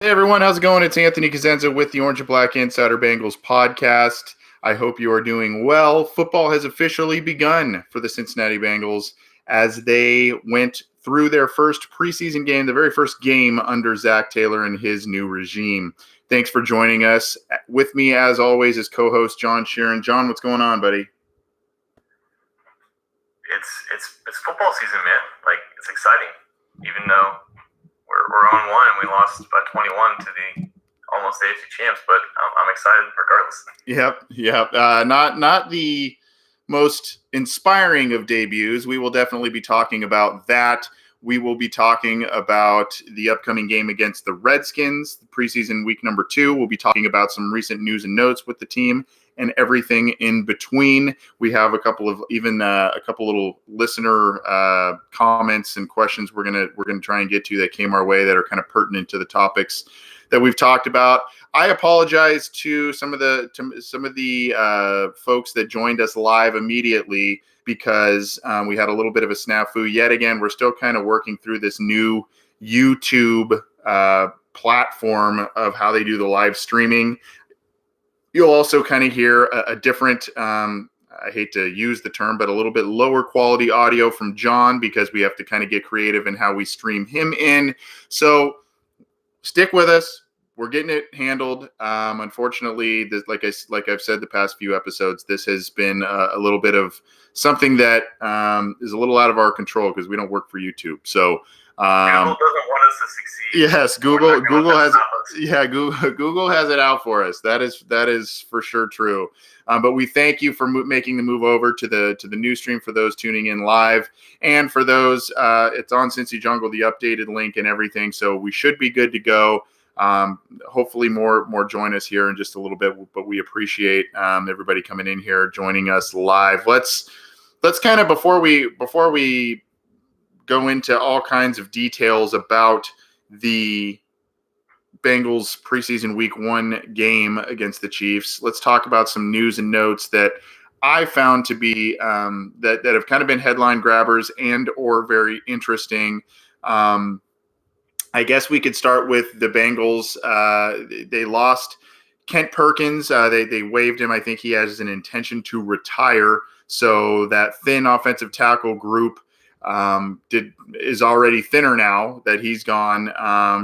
Hey everyone, how's it going? It's Anthony Cosenza with the Orange and Black Insider Bengals podcast. I hope you are doing well. Football has officially begun for the Cincinnati Bengals as they went through their first preseason game, the very first game under Zach Taylor and his new regime. Thanks for joining us. With me, as always, is co-host John Sheeran. John, what's going on, buddy? It's football season, man. Like, it's exciting, even though we're on one and we lost by 21 to the almost AFC champs, but I'm excited regardless. Yep. Not the most inspiring of debuts. We will definitely be talking about that. We will be talking about the upcoming game against the Redskins, the preseason week number 2. We'll be talking about some recent news and notes with the team and everything in between. We have a couple little listener comments and questions we're gonna try and get to that came our way that are kind of pertinent to the topics that we've talked about. I apologize to some of the folks that joined us live immediately because we had a little bit of a snafu. Yet again, we're still kind of working through this new YouTube platform of how they do the live streaming. You'll also kind of hear a different, I hate to use the term, but a little bit lower quality audio from John because we have to kind of get creative in how we stream him in. So stick with us. We're getting it handled. Unfortunately, this, like I've said the past few episodes, this has been a little bit of something that is a little out of our control because we don't work for YouTube. So Google doesn't want us to succeed. Yes, Google has it out for us. That is for sure true. But we thank you for making the move over to the new stream for those tuning in live, and for those it's on Cincy Jungle, the updated link and everything. So we should be good to go. Hopefully more join us here in just a little bit, but we appreciate everybody coming in here, joining us live. Let's kind of before we go into all kinds of details about the Bengals preseason week 1 game against the Chiefs, let's talk about some news and notes that I found to be that have kind of been headline grabbers and or very interesting. I guess we could start with the Bengals. They lost Kent Perkins. They waived him. I think he has an intention to retire. So that thin offensive tackle group is already thinner now that he's gone.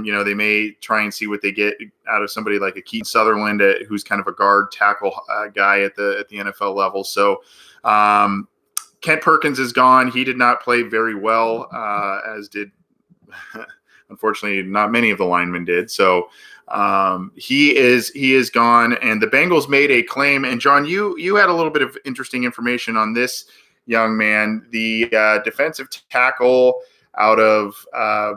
They may try and see what they get out of somebody like a Keaton Sutherland, who's kind of a guard tackle guy at the NFL level. So Kent Perkins is gone. He did not play very well, as did unfortunately not many of the linemen did. So he is gone, and the Bengals made a claim. And John, you had a little bit of interesting information on this young man, the defensive tackle out of I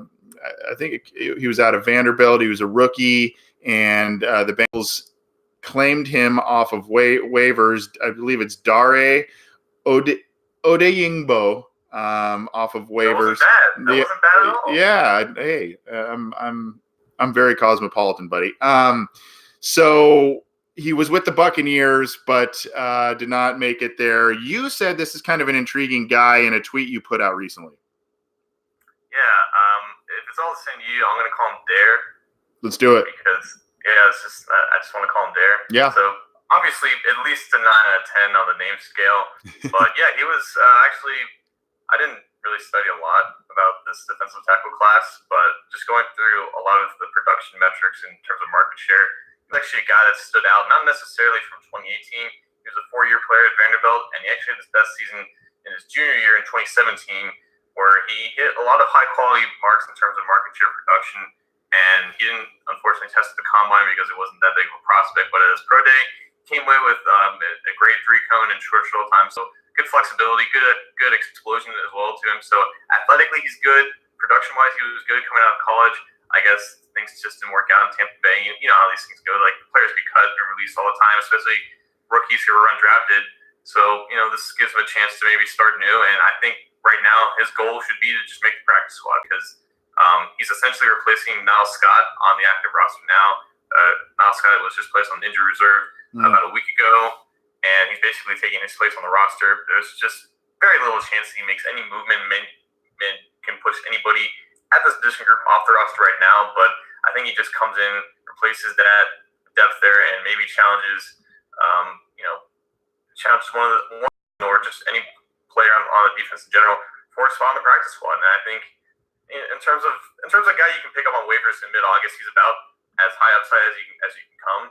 think he was out of Vanderbilt. He was a rookie, and the Bengals claimed him off of waivers. I believe it's Dare Odeyingbo off of waivers. That wasn't bad at all. Yeah, hey, I'm very cosmopolitan, buddy. So he was with the Buccaneers, but did not make it there. You said this is kind of an intriguing guy in a tweet you put out recently. Yeah, if it's all the same to you, I'm going to call him Dare. Let's do it. Because, it's just I just want to call him Dare. Yeah. So, obviously, at least a 9 out of 10 on the name scale. But, yeah, he was actually – I didn't really study a lot about this defensive tackle class, but just going through a lot of the production metrics in terms of market share, he's actually a guy that stood out, not necessarily from 2018. He was a 4-year player at Vanderbilt, and he actually had his best season in his junior year in 2017, where he hit a lot of high-quality marks in terms of market share production, and he didn't, unfortunately, test at the combine because it wasn't that big of a prospect, but at his pro day, he came away with a grade 3 cone in short time, so good flexibility, good explosion as well to him. So athletically, he's good. Production-wise, he was good coming out of college. I guess things just didn't work out in Tampa Bay. You know how these things go. Like, players get cut and released all the time, especially rookies who are undrafted. So, this gives him a chance to maybe start new. And I think right now his goal should be to just make the practice squad because he's essentially replacing Niles Scott on the active roster now. Niles Scott was just placed on injury reserve about a week ago, and he's basically taking his place on the roster. There's just very little chance that he makes any movement and can push anybody at this position group off the roster right now. But I think he just comes in, replaces that depth there, and maybe challenges, challenges one or just any player on the defense in general for a spot on the practice squad. And I think in terms of a guy you can pick up on waivers in mid-August, he's about as high upside as you can come.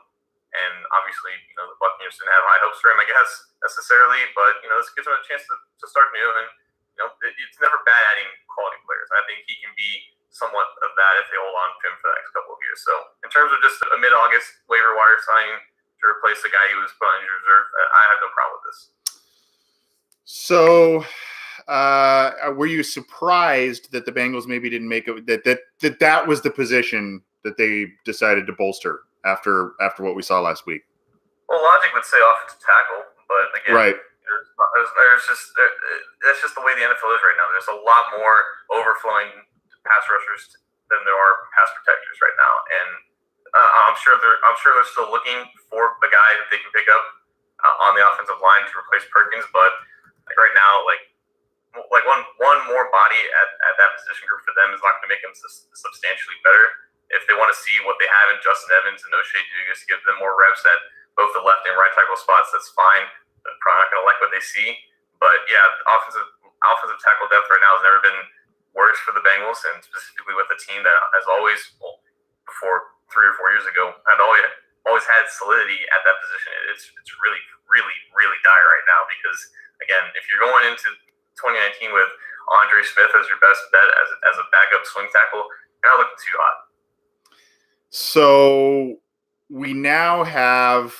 And obviously, the Buccaneers didn't have high hopes for him, I guess, necessarily. But this gives him a chance to start new, and it's never bad adding quality players. I think he can be somewhat of that if they hold on to him for the next couple of years. So in terms of just a mid-August waiver wire signing to replace the guy who was put on injured reserve, I have no problem with this. So, were you surprised that the Bengals maybe didn't make that was the position that they decided to bolster after what we saw last week? Well, logic would say offensive tackle, but again, right. That's just the way the NFL is right now. There's a lot more overflowing pass rushers than there are pass protectors right now, and I'm sure they're still looking for a guy that they can pick up on the offensive line to replace Perkins. But right now, one more body at that position group for them is not going to make them substantially better. If they want to see what they have in Justin Evans and O'Shea Dugas, give them more reps at both the left and right tackle spots, that's fine. They're probably not going to like what they see. But yeah, offensive tackle depth right now has never been worse for the Bengals, and specifically with a team that has always, before 3 or 4 years ago, had always had solidity at that position. It's really, really, really dire right now because, again, if you're going into 2019 with Andre Smith as your best bet as a backup swing tackle, you're not looking too hot. So we now have,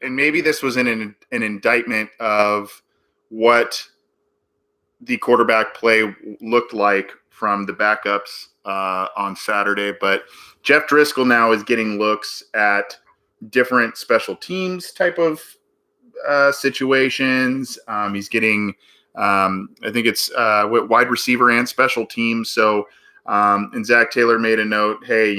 and maybe this was an indictment of what the quarterback play looked like from the backups on Saturday, but Jeff Driscoll now is getting looks at different special teams type of situations. He's getting, I think it's wide receiver and special teams. So, and Zach Taylor made a note, hey,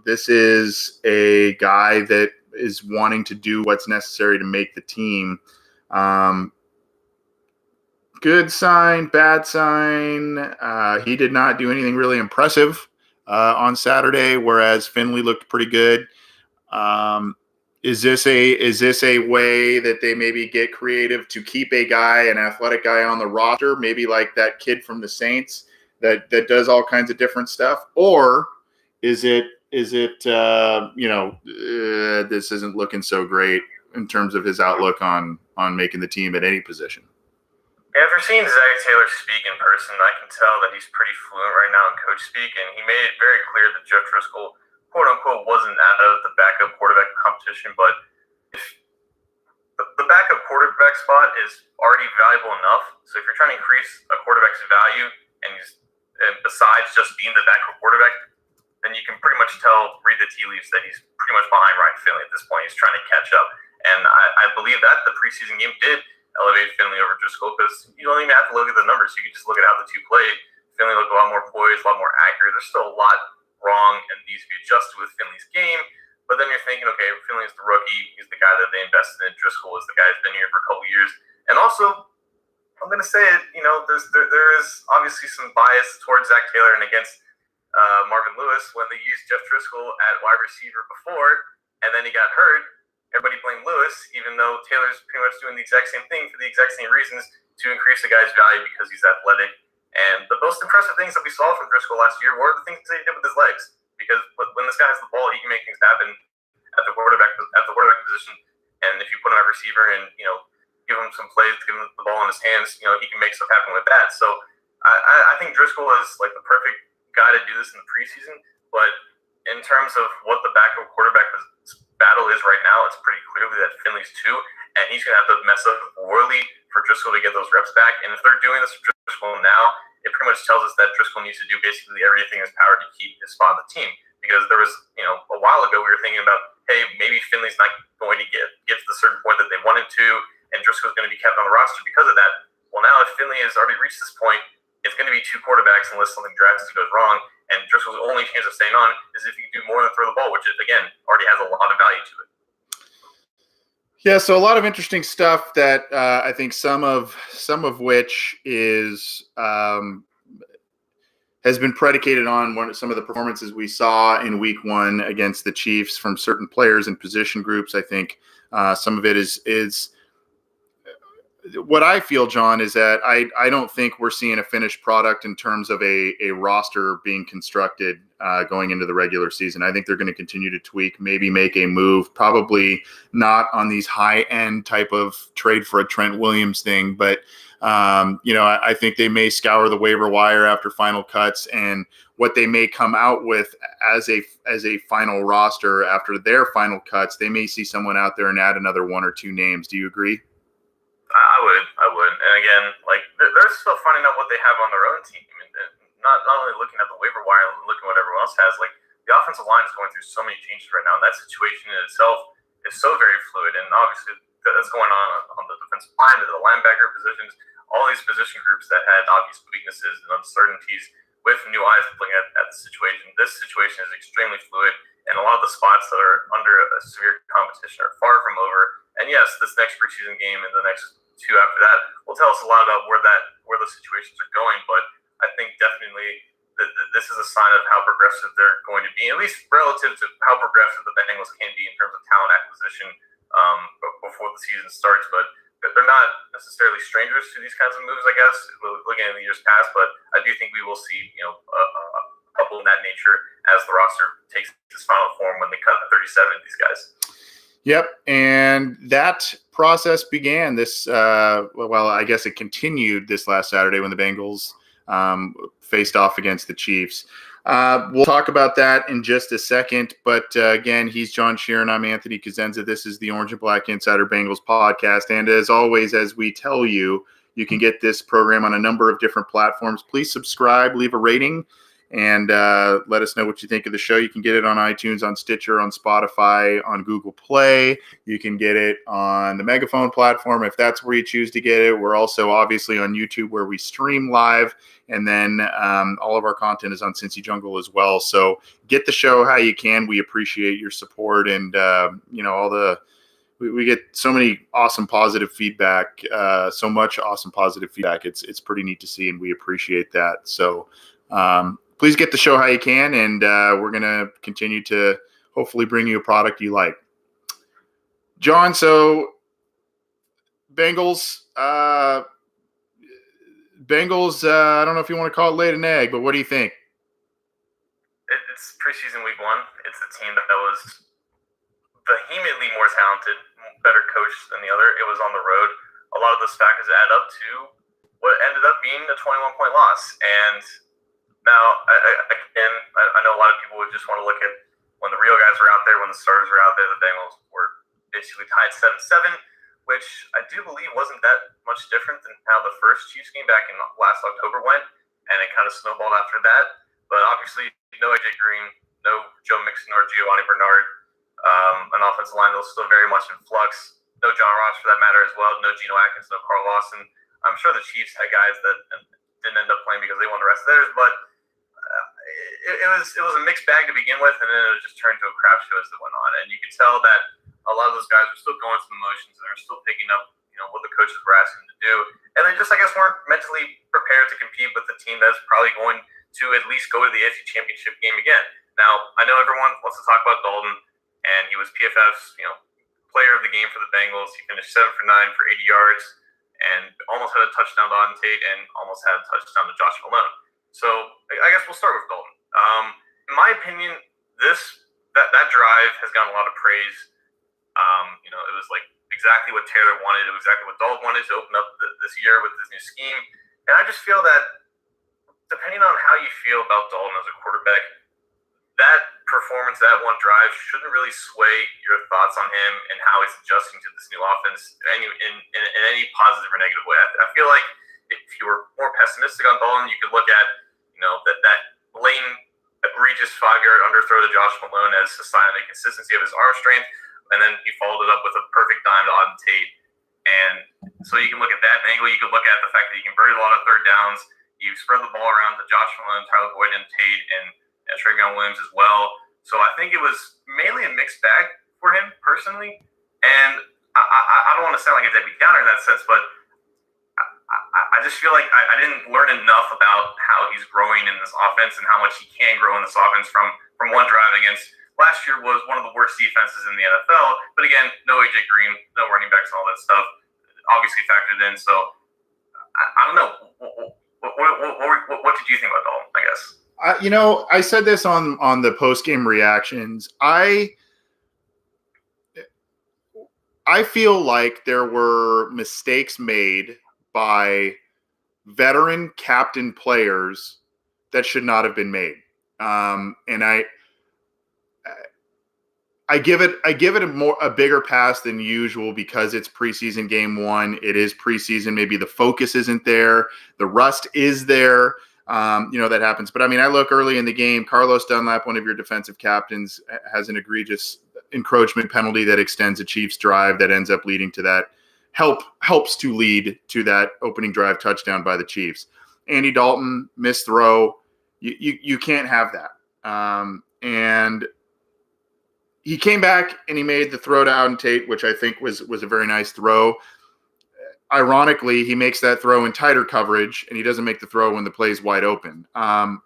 this is a guy that is wanting to do what's necessary to make the team. Good sign, bad sign. He did not do anything really impressive on Saturday, whereas Finley looked pretty good. Is this a way that they maybe get creative to keep a guy, an athletic guy on the roster, maybe like that kid from the Saints that does all kinds of different stuff? Or is it this isn't looking so great in terms of his outlook on making the team at any position? After seeing Zach Taylor speak in person, I can tell that he's pretty fluent right now in coach speak, and he made it very clear that Jeff Driscoll, quote-unquote, wasn't out of the backup quarterback competition, but if the backup quarterback spot is already valuable enough, so if you're trying to increase a quarterback's value, and besides just being the backup quarterback, then you can pretty much read the tea leaves that he's pretty much behind Ryan Finley at this point. He's trying to catch up, and I believe that the preseason game did elevate Finley over Driscoll because you don't even have to look at the numbers. You can just look at how the two played. Finley looked a lot more poised, a lot more accurate. There's still a lot wrong and needs to be adjusted with Finley's game. But then you're thinking, okay, Finley's the rookie. He's the guy that they invested in. Driscoll is the guy who's been here for a couple years. And also, I'm going to say it, there is obviously some bias towards Zach Taylor and against Marvin Lewis when they used Jeff Driscoll at wide receiver before, and then he got hurt. Everybody blamed Lewis, even though Taylor's pretty much doing the exact same thing for the exact same reasons to increase the guy's value because he's athletic. And the most impressive things that we saw from Driscoll last year were the things that he did with his legs. Because when this guy has the ball, he can make things happen at the quarterback position. And if you put him at receiver and give him some plays, give him the ball in his hands, he can make stuff happen with that. So I think Driscoll is like the perfect guy to do this in the preseason. But in terms of what the backup quarterback battle is right now, it's pretty clearly that Finley's too, and he's going to have to mess up royally for Driscoll to get those reps back. And if they're doing this for Driscoll now, it pretty much tells us that Driscoll needs to do basically everything in his power to keep his spot on the team. Because there was, a while ago we were thinking about, hey, maybe Finley's not going to get to the certain point that they wanted to, and Driscoll's going to be kept on the roster because of that. Well, now if Finley has already reached this point, it's going to be 2 quarterbacks unless something drastic goes wrong. And Driscoll's only chance of staying on is if you do more than throw the ball, which is, again, already has a lot of value to it. Yeah, so a lot of interesting stuff that I think some of which is has been predicated on some of the performances we saw in Week 1 against the Chiefs from certain players and position groups. I think some of it is what I feel, John, is that I don't think we're seeing a finished product in terms of a roster being constructed going into the regular season. I think they're going to continue to tweak, maybe make a move, probably not on these high-end type of trade for a Trent Williams thing, but I think they may scour the waiver wire after final cuts, and what they may come out with as a final roster after their final cuts, they may see someone out there and add another one or two names. Do you agree? I would. And again, like they're still finding out what they have on their own team. I mean, not only looking at the waiver wire, looking at what everyone else has. Like the offensive line is going through so many changes right now, and that situation in itself is so very fluid. And obviously, that's going on the defensive line, the linebacker positions, all these position groups that had obvious weaknesses and uncertainties. With new eyes looking at the situation, this situation is extremely fluid, and a lot of the spots that are under a severe competition are far from over. And yes, this next preseason game and the next two after that will tell us a lot about where the situations are going. But I think definitely this is a sign of how progressive they're going to be, at least relative to how progressive the Bengals can be in terms of talent acquisition before the season starts. But they're not necessarily strangers to these kinds of moves, I guess, looking at the years past. But I do think we will see, a couple in that nature as the roster takes its final form when they cut 37 of these guys. Yep, and that process began this. I guess it continued this last Saturday when the Bengals faced off against the Chiefs. We'll talk about that in just a second. But again, he's John Sheeran. I'm Anthony Cosenza. This is the Orange and Black Insider Bengals podcast. And as always, as we tell you, you can get this program on a number of different platforms. Please subscribe, leave a rating, and let us know what you think of the show. You can get it on iTunes, on Stitcher, on Spotify, on Google Play. You can get it on the Megaphone platform if that's where you choose to get it. We're also obviously on YouTube where we stream live. And then all of our content is on Cincy Jungle as well. So get the show how you can. We appreciate your support and, we get so many awesome positive feedback, so much awesome positive feedback. It's pretty neat to see, and we appreciate that. So please get the show how you can, and we're going to continue to hopefully bring you a product you like. John, so Bengals, I don't know if you want to call it laid an egg, but what do you think? It's preseason week 1. It's a team that was vehemently more talented, better coached than the other. It was on the road. A lot of those factors add up to what ended up being a 21-point loss. And now, I know a lot of people would just want to look at when the real guys were out there, when the starters were out there, the Bengals were basically tied 7-7, which I do believe wasn't that much different than how the first Chiefs game back in last October went, and it kind of snowballed after that. But obviously, no AJ Green, no Joe Mixon or Giovanni Bernard, an offensive line that was still very much in flux. No John Ross for that matter as well. No Geno Atkins, no Carl Lawson. I'm sure the Chiefs had guys that didn't end up playing because they won the rest of theirs, but it was a mixed bag to begin with, and then it just turned to a crap show as it went on. And you could tell that a lot of those guys were still going through the motions, and they're still picking up, what the coaches were asking them to do. And they just, I guess, weren't mentally prepared to compete with the team that's probably going to at least go to the AFC Championship game again. Now, I know everyone wants to talk about Dalton, and he was PFF's, player of the game for the Bengals. He finished 7 for 9 for 80 yards, and almost had a touchdown to Auden Tate, and almost had a touchdown to Josh Malone. So I guess we'll start with Dalton. In my opinion, that drive has gotten a lot of praise. It was like exactly what Taylor wanted. It was exactly what Dalton wanted to open up this year with this new scheme. And I just feel that depending on how you feel about Dalton as a quarterback, that performance, that one drive shouldn't really sway your thoughts on him and how he's adjusting to this new offense in any positive or negative way. I feel like if you were more pessimistic on Dalton, you could look at, that blatant, egregious 5-yard underthrow to Josh Malone as a sign of the consistency of his arm strength, and then he followed it up with a perfect dime to Auden Tate. And so you can look at that angle. You could look at the fact that he converted a lot of third downs. You spread the ball around to Josh Malone, Tyler Boyd, and Tate, and Trevion Williams as well. So I think it was mainly a mixed bag for him personally. And I don't want to sound like a Debbie Downer in that sense, but I just feel like I didn't learn enough about how he's growing in this offense and how much he can grow in this offense from one drive against last year was one of the worst defenses in the NFL. But again, no AJ Green, no running backs, and all that stuff obviously factored in. So I don't know. What did you think about Dalton, I guess? I said this on the post-game reactions. I feel like there were mistakes made by veteran captain players that should not have been made. And I give it a bigger pass than usual because it's preseason game one. It is preseason. Maybe the focus isn't there. The rust is there. That happens. But I mean, I look early in the game, Carlos Dunlap, one of your defensive captains, has an egregious encroachment penalty that extends a Chiefs drive that ends up leading to that helps to lead to that opening drive touchdown by the Chiefs. Andy Dalton, missed throw. You can't have that. And he came back and he made the throw to Auden Tate, which I think was a very nice throw. Ironically, he makes that throw in tighter coverage, and he doesn't make the throw when the play's wide open. I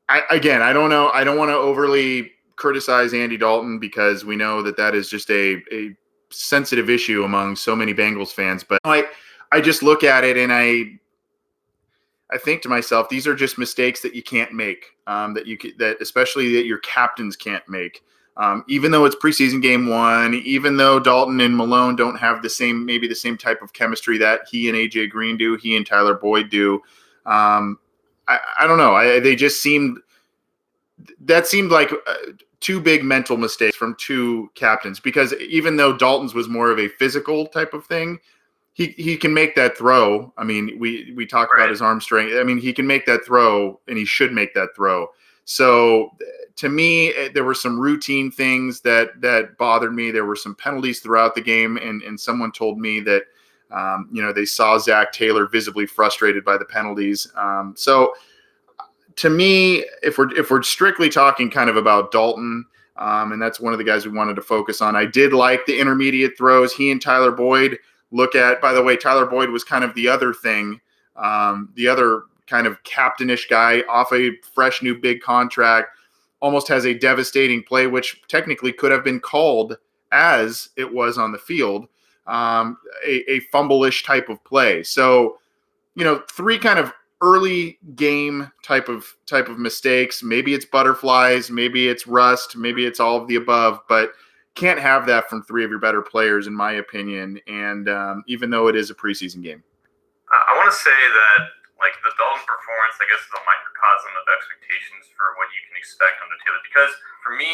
don't know. I don't want to overly criticize Andy Dalton because we know that is just a sensitive issue among so many Bengals fans. But I just look at it and I think to myself, these are just mistakes that you can't make, that especially that your captains can't make. Even though it's preseason game one, even though Dalton and Malone don't have the same type of chemistry that he and AJ Green do, he and Tyler Boyd do. I don't know. They just seemed like two big mental mistakes from two captains, because even though Dalton's was more of a physical type of thing, he can make that throw. I mean, we talk about his arm strength. I mean, he can make that throw, and he should make that throw. So to me, there were some routine things that bothered me. There were some penalties throughout the game, and someone told me that they saw Zach Taylor visibly frustrated by the penalties. So to me, if we're strictly talking kind of about Dalton, and that's one of the guys we wanted to focus on, I did like the intermediate throws. He and Tyler Boyd by the way, Tyler Boyd was kind of the other thing, the other kind of captainish guy off a fresh new big contract, almost has a devastating play, which technically could have been called as it was on the field, a fumble-ish type of play. So, three kind of early game type of mistakes. Maybe it's butterflies, maybe it's rust, maybe it's all of the above, but can't have that from three of your better players, in my opinion. And even though it is a preseason game, I want to say that the Dalton performance, I guess, is a microcosm of expectations for what you can expect under Taylor. Because for me,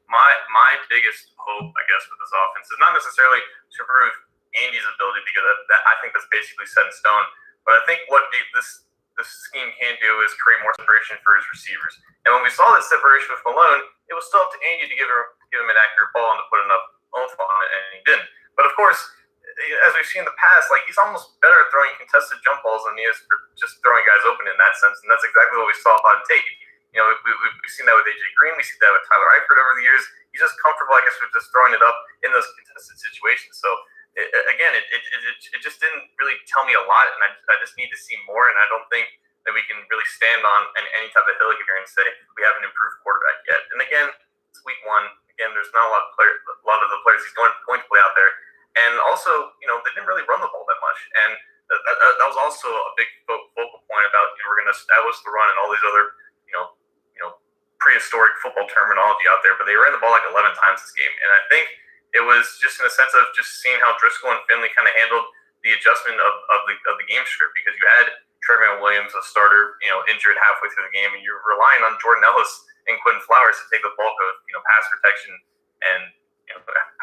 my biggest hope, I guess, with this offense is not necessarily to improve Andy's ability, because I think that's basically set in stone. But I think what this scheme can do is create more separation for his receivers. And when we saw that separation with Malone, it was still up to Andy to give him an accurate ball and to put enough oomph on it, and he didn't. But of course, as we've seen in the past, he's almost better at throwing contested jump balls than he is for just throwing guys open in that sense. And that's exactly what we saw on Tate. We've seen that with AJ Green. We see that with Tyler Eifert over the years. He's just comfortable, I guess, with just throwing it up in those contested situations. So, it just didn't really tell me a lot, and I just need to see more. And I don't think that we can really stand on any type of hill here and say we haven't improved quarterback yet. And again, it's week one. Again, there's not a lot of the players he's going to play out there. And also, they didn't really run the ball that much. And that was also a big focal point about, we're going to establish the run and all these other, prehistoric football terminology out there. But they ran the ball 11 times this game. And I think it was just in a sense of just seeing how Driscoll and Finley kind of handled the adjustment of the game script, because you had Trevion Williams, a starter, injured halfway through the game, and you're relying on Jordan Ellis and Quentin Flowers to take the bulk of, pass protection and,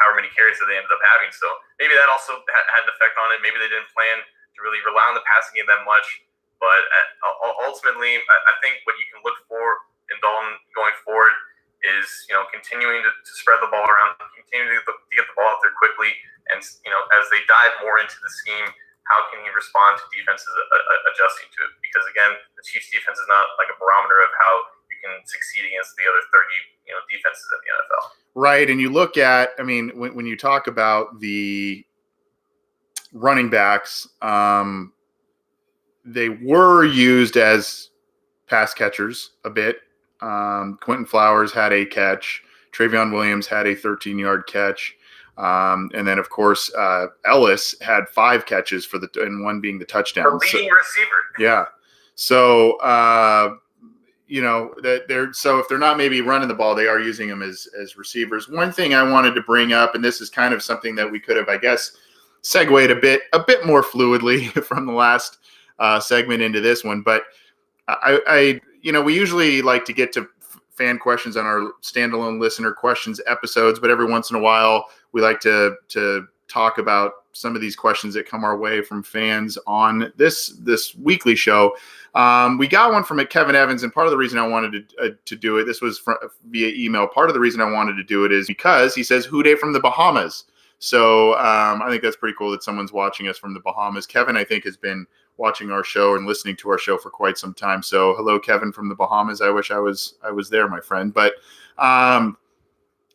however many carries that they ended up having. So maybe that also had an effect on it. Maybe they didn't plan to really rely on the passing game that much. But ultimately, I think what you can look for in Dalton going forward is, continuing to spread the ball around, continuing to get the ball out there quickly. And, as they dive more into the scheme, how can he respond to defenses adjusting to it? Because, again, the Chiefs defense is not like a barometer of how you can succeed against the other 30 defenses in the NFL. Right. And you look at, when you talk about the running backs, they were used as pass catchers a bit. Quentin Flowers had a catch. Travion Williams had a 13-yard catch. And then, of course, Ellis had 5 catches and one being the touchdown. The leading receiver. Yeah. So, so if they're not maybe running the ball, they are using them as receivers. One thing I wanted to bring up, and this is kind of something that we could have, I guess, segued a bit more fluidly from the last segment into this one, but we usually like to get to fan questions on our standalone listener questions episodes, but every once in a while we like to talk about some of these questions that come our way from fans on this weekly show. We got one from Kevin Evans, and part of the reason I wanted to do it, this was via email. Part of the reason I wanted to do it is because he says, "Who Dey from the Bahamas." So I think that's pretty cool that someone's watching us from the Bahamas. Kevin, I think, has been watching our show and listening to our show for quite some time. So hello, Kevin from the Bahamas. I wish I was there, my friend. But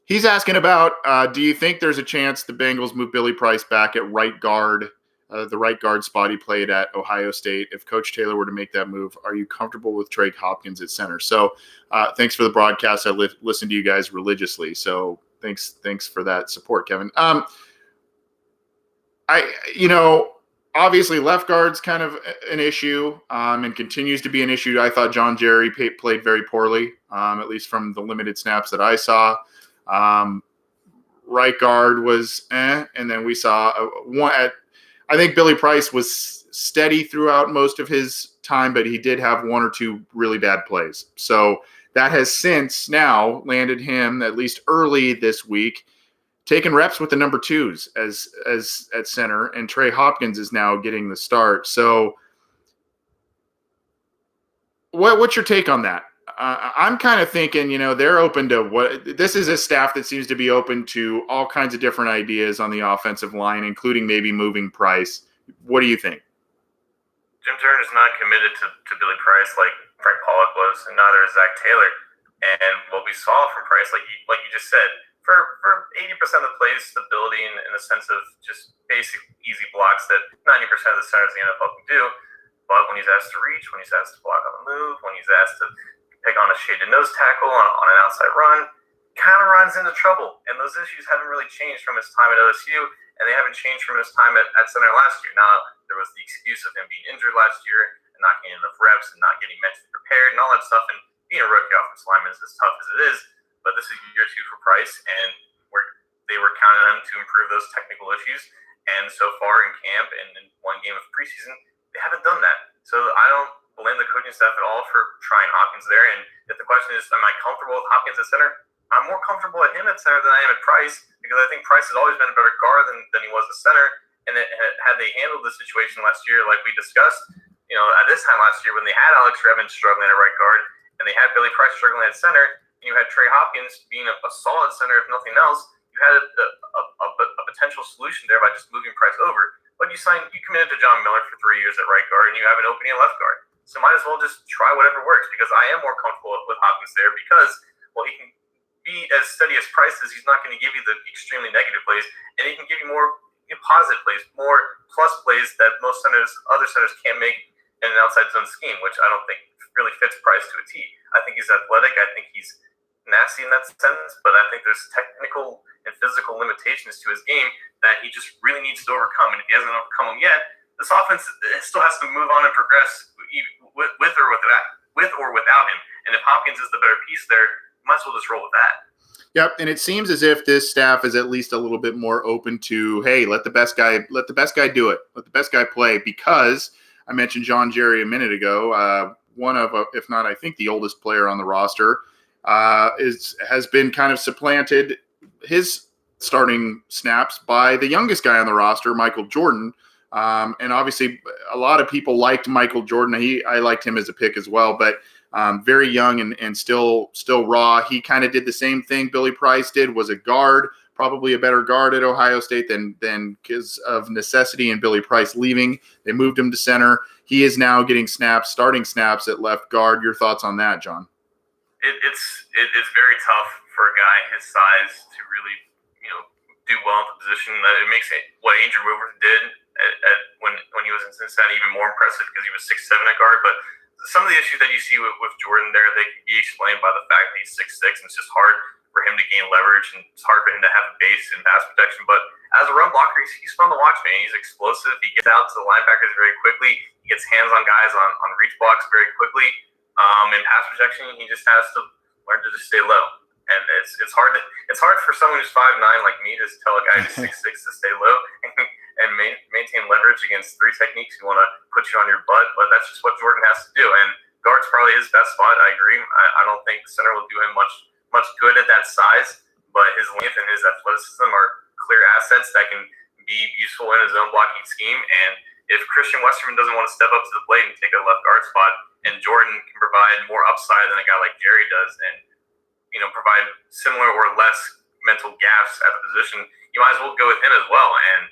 he's asking about, do you think there's a chance the Bengals move Billy Price back at right guard, the right guard spot he played at Ohio State? If Coach Taylor were to make that move, are you comfortable with Trey Hopkins at center? So thanks for the broadcast. I listen to you guys religiously. So thanks for that support, Kevin. Obviously, left guard's kind of an issue and continues to be an issue. I thought John Jerry played very poorly, at least from the limited snaps that I saw. Right guard was and then we saw I think Billy Price was steady throughout most of his time, but he did have 1 or 2 really bad plays. So that has since now landed him, at least early this week, taking reps with the number 2s as at center, and Trey Hopkins is now getting the start. So what's your take on that? I'm kind of thinking, they're open to this is a staff that seems to be open to all kinds of different ideas on the offensive line, including maybe moving Price. What do you think? Jim Turner is not committed to Billy Price like Frank Pollock was, and neither is Zach Taylor. And what we saw from Price, like you just said, for 80% of the plays, stability in the sense of just basic, easy blocks that 90% of the centers in the NFL can do. But when he's asked to reach, when he's asked to block on the move, when he's asked to pick on a shaded nose tackle on an outside run, kind of runs into trouble. And those issues haven't really changed from his time at OSU, and they haven't changed from his time at center last year. Now, there was the excuse of him being injured last year and not getting enough reps and not getting mentally prepared and all that stuff. And being a rookie offensive lineman is as tough as it is. But this is year 2 for Price, and they were counting on him to improve those technical issues. And so far in camp and in one game of preseason, they haven't done that. So I don't blame the coaching staff at all for trying Hopkins there. And if the question is, am I comfortable with Hopkins at center? I'm more comfortable at him at center than I am at Price, because I think Price has always been a better guard than he was at center. And had they handled the situation last year, like we discussed, at this time last year when they had Alex Revens struggling at right guard and they had Billy Price struggling at center, and you had Trey Hopkins being a solid center, if nothing else, you had a potential solution there by just moving Price over. But you committed to John Miller for 3 years at right guard, and you have an opening at left guard. So might as well just try whatever works, because I am more comfortable with Hopkins there because, he can be as steady as Price is. He's not going to give you the extremely negative plays, and he can give you more positive plays, more plus plays that most other centers can't make in an outside zone scheme, which I don't think really fits Price to a T. I think he's athletic. I think he's nasty in that sense, but I think there's technical and physical limitations to his game that he just really needs to overcome. And if he hasn't overcome them yet, this offense still has to move on and progress with or without him. And if Hopkins is the better piece there, might as well just roll with that. Yep, and it seems as if this staff is at least a little bit more open to, hey, let the best guy do it, let the best guy play, because I mentioned John Jerry a minute ago, one of, if not, I think the oldest player on the roster, has been kind of supplanted his starting snaps by the youngest guy on the roster, Michael Jordan. And obviously, a lot of people liked Michael Jordan. I liked him as a pick as well, but very young and still raw. He kind of did the same thing Billy Price did, was a guard, probably a better guard at Ohio State than because of necessity and Billy Price leaving. They moved him to center. He is now getting starting snaps at left guard. Your thoughts on that, John? It's very tough for a guy his size to really do well in the position. It makes what Andrew Woodward did when he was in Cincinnati, even more impressive because he was 6'7" at guard. But some of the issues that you see with Jordan there, they can be explained by the fact that he's 6'6", and it's just hard for him to gain leverage, and it's hard for him to have a base in pass protection. But as a run blocker, he's fun to watch, man. He's explosive. He gets out to the linebackers very quickly. He gets hands on guys on reach blocks very quickly. In pass protection, he just has to learn to just stay low. And it's hard for someone who's 5'9" like me to tell a guy who's 6'6" to stay low and maintain leverage against three techniques who want to put you on your butt. But that's just what Jordan has to do. And guard's probably his best spot. I agree. I don't think center will do him much good at that size. But his length and his athleticism are clear assets that can be useful in his own blocking scheme. And if Christian Westerman doesn't want to step up to the plate and take a left guard spot, and Jordan can provide more upside than a guy like Jerry does, and provide similar or less mental gaps at the position, you might as well go with him as well. And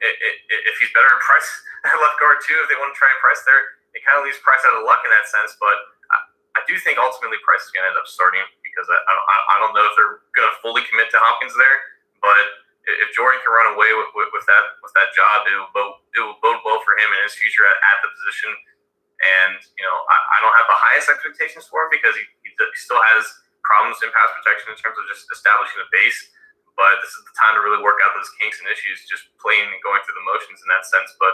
if he's better at Price at left guard too, if they want to try and Price there, it kind of leaves Price out of luck in that sense. But I do think ultimately Price is going to end up starting, because I don't know if they're going to fully commit to Hopkins there. But if Jordan can run away with that job, it will bode well for him in his future at the position. And I don't have the highest expectations for him, because he still has problems in pass protection in terms of just establishing a base. But this is the time to really work out those kinks and issues, just playing and going through the motions in that sense. But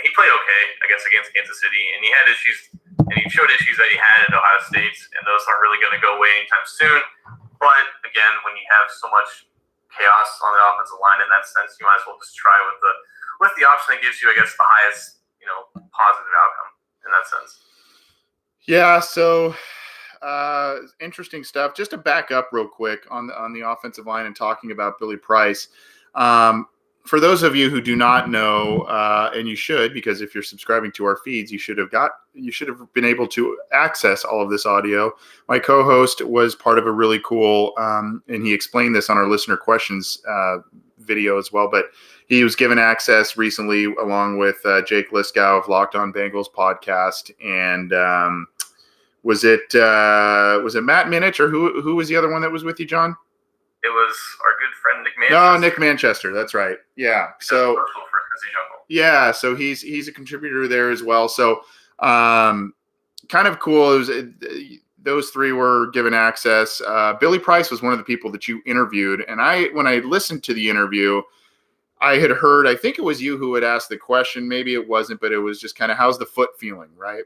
he played okay, I guess, against Kansas City, and he had issues, and he showed issues that he had at Ohio State, and those aren't really going to go away anytime soon. But again, when you have so much chaos on the offensive line in that sense, you might as well just try with the option that gives you, I guess, the highest positive outcome in that sense. Yeah, so interesting stuff. Just to back up real quick on the offensive line and talking about Billy Price. For those of you who do not know, and you should, because if you're subscribing to our feeds, you should have been able to access all of this audio. My co-host was part of a really cool, and he explained this on our listener questions video as well, but he was given access recently along with Jake Liskow of Locked On Bengals podcast. And was it Matt Minich, or who was the other one that was with you, John? It was our good friend Nick Manchester. No, Nick Manchester. That's right. Yeah. So yeah, so he's a contributor there as well. So kind of cool. It was those three were given access. Billy Price was one of the people that you interviewed, and when I listened to the interview, I had heard, I think it was you who had asked the question. Maybe it wasn't, but it was just kind of, how's the foot feeling, right?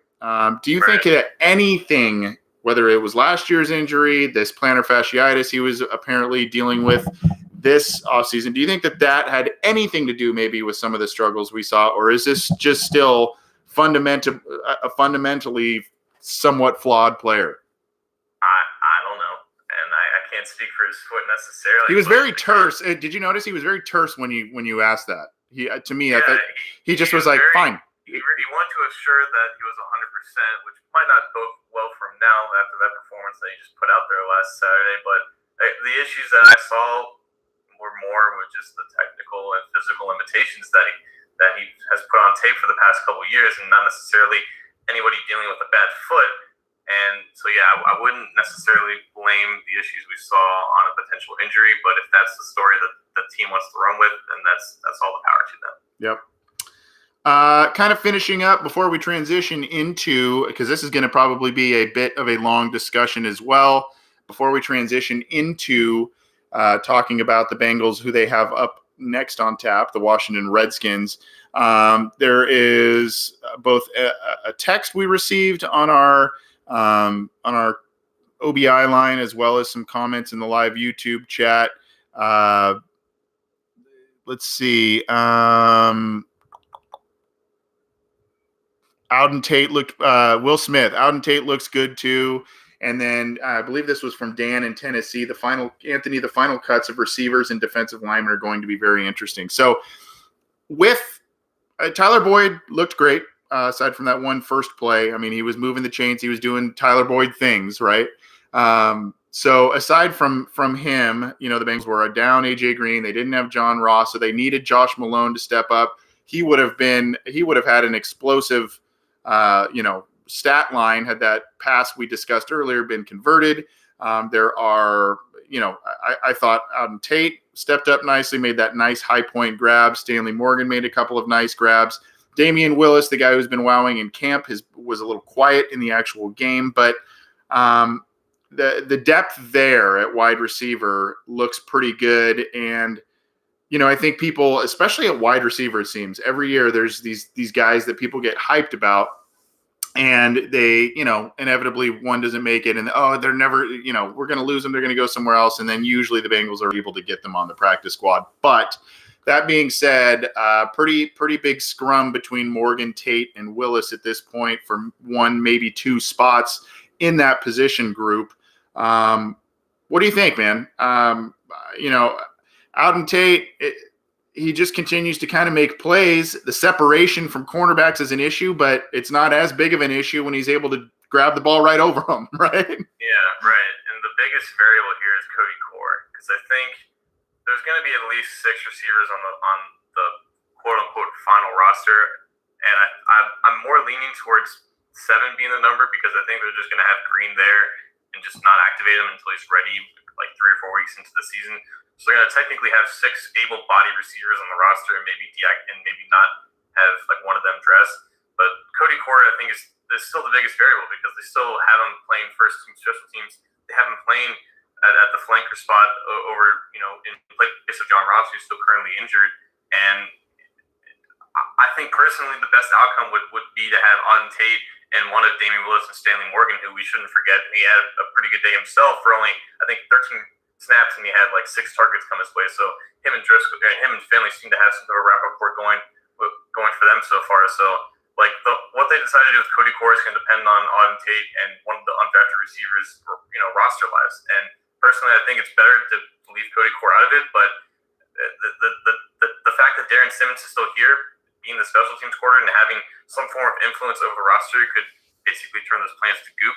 Do you think that anything, whether it was last year's injury, this plantar fasciitis he was apparently dealing with this offseason, do you think that had anything to do maybe with some of the struggles we saw, or is this just still a fundamentally somewhat flawed player? I don't know, and I can't speak for his foot necessarily. He was very terse. Did you notice he was very terse when you asked that? To me, I thought he just was like, fine. He wanted to assure that he was 100%, which might not bode well for him now after that performance that he just put out there last Saturday. But the issues that I saw were more with just the technical and physical limitations that he has put on tape for the past couple of years, and not necessarily anybody dealing with a bad foot. And so, yeah, I wouldn't necessarily blame the issues we saw on a potential injury, but if that's the story that the team wants to run with, then that's all the power to them. Yep. Kind of finishing up before we transition into, because this is going to probably be a bit of a long discussion as well, before we transition into talking about the Bengals, who they have up next on tap, the Washington Redskins. There is both a text we received on our OBI line, as well as some comments in the live YouTube chat. Let's see. Auden Tate looked, Will Smith, Auden Tate looks good too. And then I believe this was from Dan in Tennessee. The final cuts of receivers and defensive linemen are going to be very interesting. So with Tyler Boyd looked great, aside from that one first play. I mean, he was moving the chains. He was doing Tyler Boyd things, right? So aside from him, the Bengals were down AJ Green. They didn't have John Ross, so they needed Josh Malone to step up. He would have had an explosive stat line had that pass we discussed earlier been converted. There are, I thought Tate stepped up nicely, made that nice high point grab. Stanley Morgan made a couple of nice grabs. Damian Willis, the guy who's been wowing in camp, was a little quiet in the actual game, but the depth there at wide receiver looks pretty good. And, I think people, especially at wide receiver, it seems every year there's these guys that people get hyped about, and they, inevitably one doesn't make it, and they're never, we're going to lose them. They're going to go somewhere else. And then usually the Bengals are able to get them on the practice squad. But that being said, pretty big scrum between Morgan, Tate, and Willis at this point for one, maybe two spots in that position group. What do you think, man? Auden Tate, he just continues to kind of make plays. The separation from cornerbacks is an issue, but it's not as big of an issue when he's able to grab the ball right over them, right? Yeah, right. And the biggest variable here is Cody Core, because I think there's going to be at least 6 receivers on the quote-unquote final roster, and I'm more leaning towards 7 being the number, because I think they're just going to have Green there and just not activate him until he's ready, like 3 or 4 weeks into the season. So they're going to technically have 6 able-bodied receivers on the roster, and maybe not have like one of them dressed. But Cody Core, I think, is still the biggest variable, because they still have him playing first-team special teams. They have him playing at the flanker spot over, in place of John Ross, who's still currently injured. And I think personally the best outcome would be to have Auden Tate and one of Damian Willis and Stanley Morgan, who we shouldn't forget. He had a pretty good day himself for only, I think, 13 snaps, and he had like 6 targets come his way. So him and Driscoll, him and Finley seem to have some sort of rapport going for them so far. So like what they decided to do with Cody Core is going to depend on Auden Tate and one of the undrafted receivers, roster lives. And personally, I think it's better to leave Cody Core out of it. But the fact that Darren Simmons is still here, being the special teams coordinator and having some form of influence over the roster, could basically turn those plans to goop.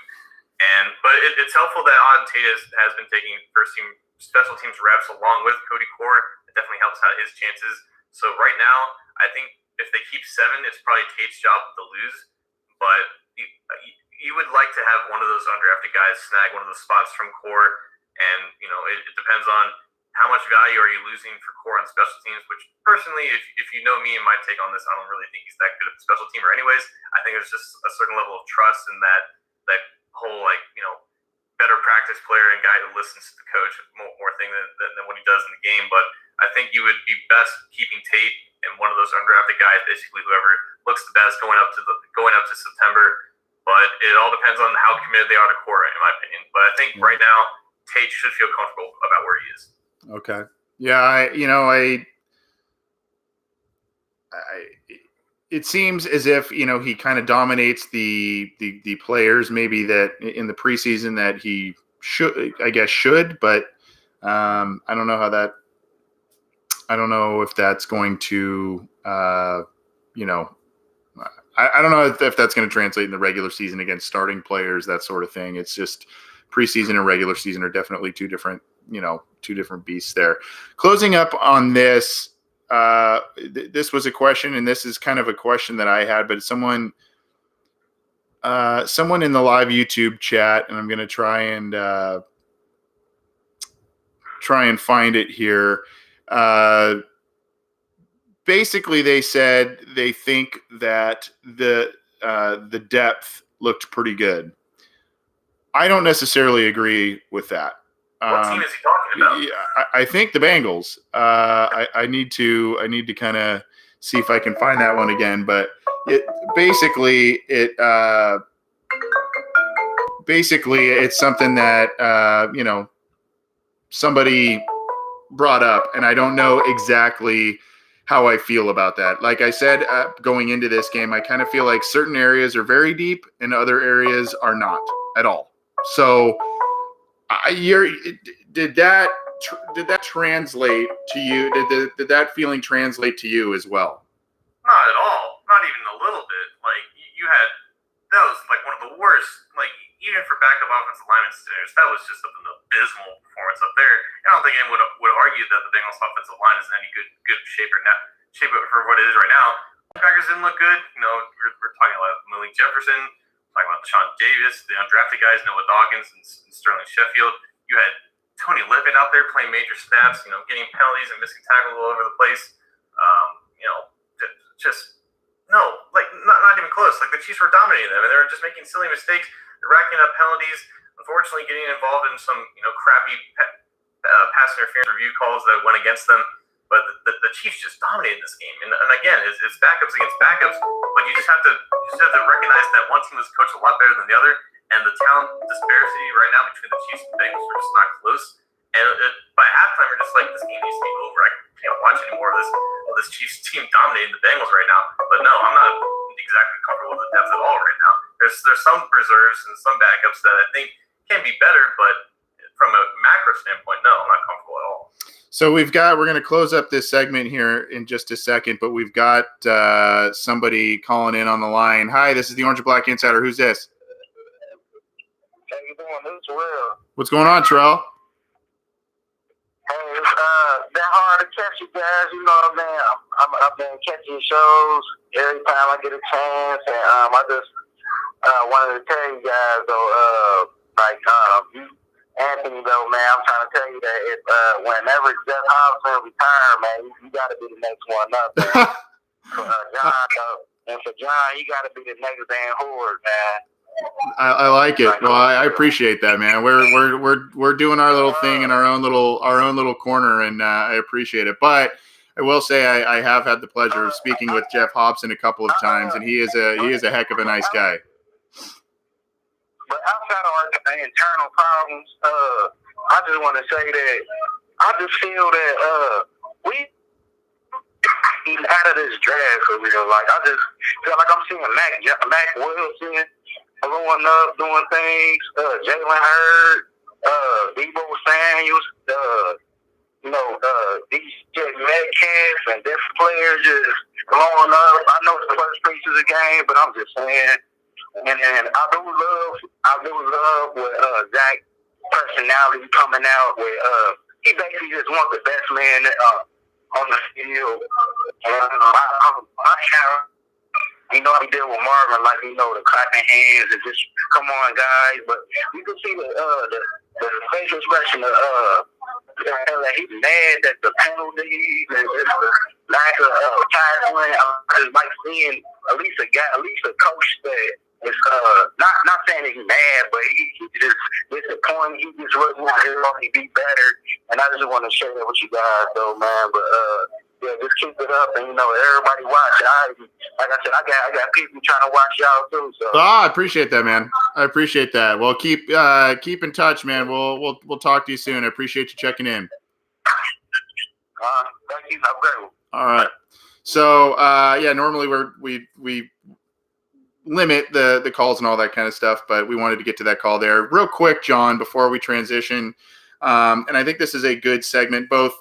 But it's helpful that Auden Tate has been taking first team special teams reps along with Cody Core. It definitely helps out his chances. So right now, I think if they keep 7, it's probably Tate's job to lose. But you would like to have one of those undrafted guys snag one of the spots from Core. And, it depends on how much value are you losing for Core on special teams, which personally, if you know me and my take on this, I don't really think he's that good of a special teamer anyways. I think there's just a certain level of trust in that whole, better practice player and guy who listens to the coach more thing than what he does in the game. But I think you would be best keeping Tate and one of those undrafted guys, basically whoever looks the best going up to September. But it all depends on how committed they are to Core, in my opinion. But I think right now Tate should feel comfortable about where he is. Okay. Yeah, it seems as if, he kind of dominates the players maybe that in the preseason that he should, but I don't know if that's going to, I don't know if that's going to translate in the regular season against starting players, that sort of thing. It's just preseason and regular season are definitely two different beasts there. Closing up on this, this was a question, and this is kind of a question that I had, but someone in the live YouTube chat, and I'm going to try and find it here. Basically, they said they think that the depth looked pretty good. I don't necessarily agree with that. What team is he talking about? Yeah, I think the Bengals. I need to kind of see if I can find that one again. But basically it's something that somebody brought up, and I don't know exactly how I feel about that. Like I said, going into this game, I kind of feel like certain areas are very deep and other areas are not at all. So did that translate to you? Did that feeling translate to you as well? Not at all. Not even a little bit. Like that was like one of the worst. Like even for backup offensive lineman standards, that was just an abysmal performance up there. I don't think anyone would argue that the Bengals offensive line is in any good shape for what it is right now. Packers didn't look good. We're talking about Malik Jefferson talking about Sean Davis, the undrafted guys, Noah Dawkins and Sterling Sheffield. You had Tony Lippett out there playing major snaps, getting penalties and missing tackles all over the place. Just not even close. Like the Chiefs were dominating them, and they were just making silly mistakes. They're racking up penalties. Unfortunately, getting involved in some crappy pass interference review calls that went against them. But the Chiefs just dominated this game, and again, it's backups against backups. But you just have to recognize that one team was coached a lot better than the other, and the talent disparity right now between the Chiefs and the Bengals are just not close. And by halftime, you're just like, this game needs to be over. I can't watch any more of this Chiefs team dominating the Bengals right now. But no, I'm not exactly comfortable with the depth at all right now. There's some reserves and some backups that I think can be better, but from a macro standpoint, no, I'm not comfortable at all. So we're going to close up this segment here in just a second, but we've got somebody calling in on the line. Hi, this is the Orange and Black Insider. Who's this? How you doing? This is Terrell. What's going on, Terrell? Hey, it's been hard to catch you guys. You know what I mean? I've been catching shows every time I get a chance, and I just wanted to tell you guys though, you, Anthony though, man, I'm trying to tell you that if whenever Jeff Hobson retire, man, you got to be the next one up, man. For John though, and for John, you got to be the next Dan Horde, man. I like it. Well, I appreciate that, man. We're doing our little thing in our own little corner, and I appreciate it. But I will say I have had the pleasure of speaking with Jeff Hobson a couple of times, and he is a heck of a nice guy. But outside of our internal problems, I just want to say that I just feel that we out of this draft for real. Like I just feel like I'm seeing Mac Wilson blowing up, doing things. Jalen Hurd, Debo Samuels, DJ Metcalf, and different players just blowing up. I know it's the first preseason game, but I'm just saying. And I do love with Zach personality coming out with he basically just wants the best man on the field. You know, he did with Marvin, like, the clapping hands and just, come on, guys. But you can see the facial expression of that he's mad that the penalties and the lack of tackling. I just like seeing at least a coach that is not saying he's mad, but he just disappointed. He just really wants to be better. And I just want to share that with you guys, though, man. But yeah, just keep it up, and everybody watch. Like I said, I got people trying to watch y'all too. So. Oh, I appreciate that, man. I appreciate that. Well, keep in touch, man. We'll talk to you soon. I appreciate you checking in. Thank you. Have a great one. All right. So yeah, normally we limit the calls and all that kind of stuff, but we wanted to get to that call there real quick, John, before we transition. And I think this is a good segment. Both.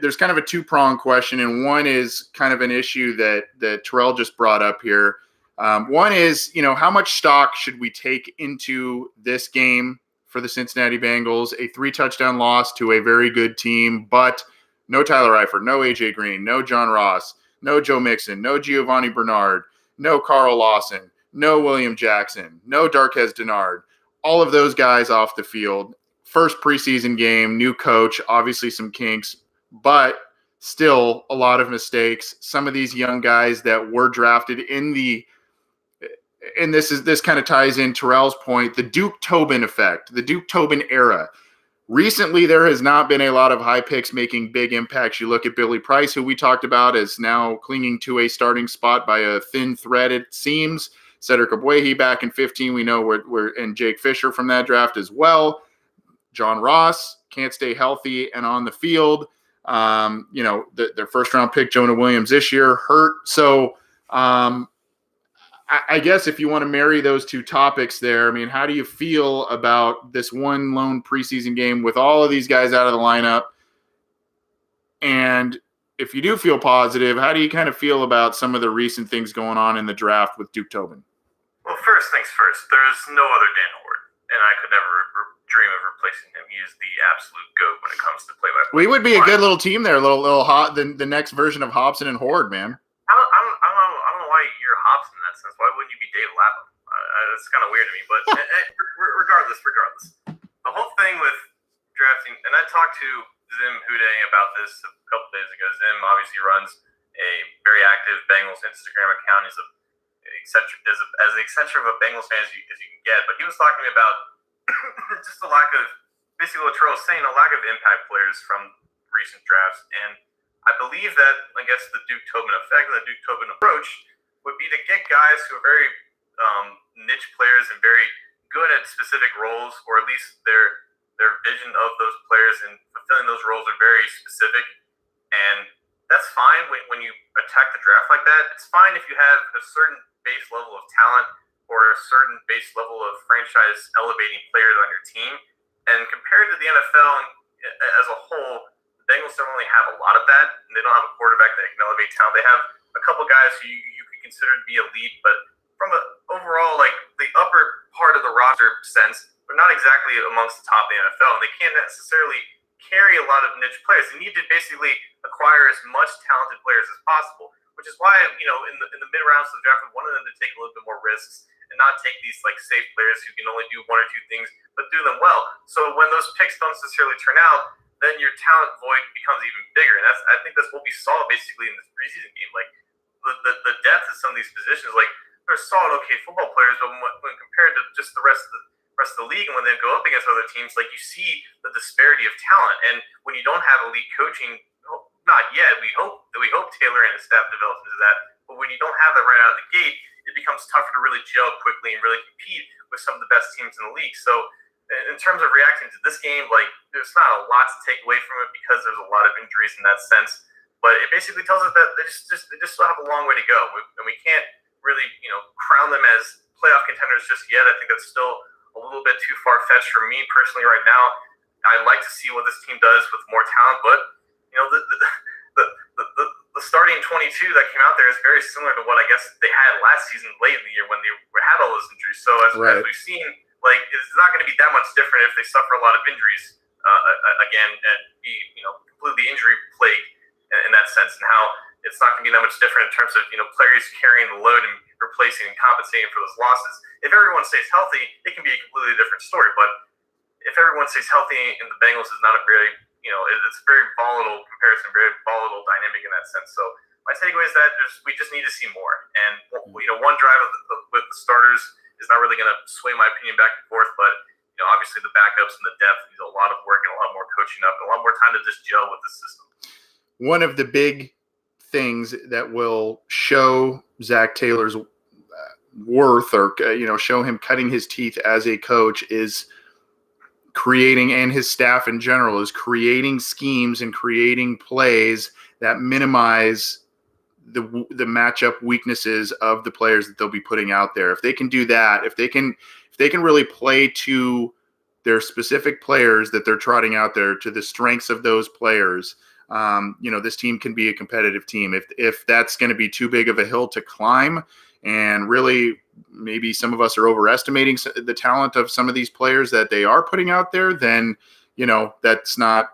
There's kind of a two-pronged question, and one is kind of an issue that Terrell just brought up here. One is, how much stock should we take into this game for the Cincinnati Bengals? A 3-touchdown loss to a very good team, but no Tyler Eifert, no A.J. Green, no John Ross, no Joe Mixon, no Giovanni Bernard, no Carl Lawson, no William Jackson, no Darquez Dennard. All of those guys off the field. First preseason game, new coach, obviously some kinks, but still a lot of mistakes. Some of these young guys that were drafted and this kind of ties in Terrell's point, the Duke Tobin effect, the Duke Tobin era. Recently, there has not been a lot of high picks making big impacts. You look at Billy Price, who we talked about, is now clinging to a starting spot by a thin thread, it seems. Cedric Ogbuehi back in 15, we know and Jake Fisher from that draft as well. John Ross can't stay healthy and on the field. Their first round pick, Jonah Williams, this year hurt. So I guess if you want to marry those two topics there, I mean, how do you feel about this one lone preseason game with all of these guys out of the lineup? And if you do feel positive, how do you kind of feel about some of the recent things going on in the draft with Duke Tobin? Well, first things first, there's no other Dan Horde, and I could never dream of replacing him. He is the absolute GOAT when it comes to play-by-play. We would be a good little team there, a little hot, the next version of Hobson and Horde, man. I don't know why you're Hobson in that sense. Why wouldn't you be Dave Lapham? It's kind of weird to me. But regardless, the whole thing with drafting, and I talked to Zim Hude about this a couple days ago. Zim obviously runs a very active Bengals Instagram account. He's as eccentric of a Bengals fan as you can get. But he was talking to me about just a lack of, basically what Terrell was saying, a lack of impact players from recent drafts. And I believe that, I guess, the Duke Tobin effect and the Duke Tobin approach would be to get guys who are very niche players and very good at specific roles, or at least their vision of those players and fulfilling those roles are very specific. And that's fine when you attack the draft like that. It's fine if you have a certain base level of talent or a certain base level of franchise elevating players on your team. And compared to the NFL as a whole, the Bengals don't really have a lot of that. And they don't have a quarterback that can elevate talent. They have a couple guys who you could consider to be elite, but from an overall, like the upper part of the roster sense, they're not exactly amongst the top of the NFL. And they can't necessarily carry a lot of niche players. They need to basically acquire as much talented players as possible, which is why, in the mid rounds of the draft, we wanted them to take a little bit more risks and not take these like safe players who can only do one or two things, but do them well. So when those picks don't necessarily turn out, then your talent void becomes even bigger. And I think that's what we saw basically in this preseason game. Like the depth of some of these positions, like they're solid, okay football players, but when compared to just the rest of the league, and when they go up against other teams, like you see the disparity of talent. And when you don't have elite coaching, not yet, we hope Taylor and his staff develop into that, but when you don't have that right out of the gate, it becomes tougher to really gel quickly and really compete with some of the best teams in the league. So in terms of reacting to this game, like there's not a lot to take away from it because there's a lot of injuries in that sense, but it basically tells us that they just still have a long way to go, and we can't really crown them as playoff contenders just yet. I think that's still a little bit too far-fetched for me personally right now. I'd like to see what this team does with more talent, but the starting 22 that came out there is very similar to what I guess they had last season late in the year when they had all those injuries. So as we've seen, like it's not going to be that much different if they suffer a lot of injuries again and be completely injury plagued in that sense, and how it's not going to be that much different in terms of players carrying the load and replacing and compensating for those losses. If everyone stays healthy, it can be a completely different story. But if everyone stays healthy and the Bengals is not a very it's a very volatile comparison, very volatile dynamic in that sense. So my takeaway is that we just need to see more. And one drive with the starters is not really going to sway my opinion back and forth. But obviously the backups and the depth needs a lot of work and a lot more coaching up and a lot more time to just gel with the system. One of the big things that will show Zach Taylor's worth, or show him cutting his teeth as a coach, is creating, and his staff in general is creating schemes and creating plays that minimize the matchup weaknesses of the players that they'll be putting out there. If they can do that, if they can really play to their specific players that they're trotting out there, to the strengths of those players, this team can be a competitive team. If that's going to be too big of a hill to climb, and really maybe some of us are overestimating the talent of some of these players that they are putting out there, then that's not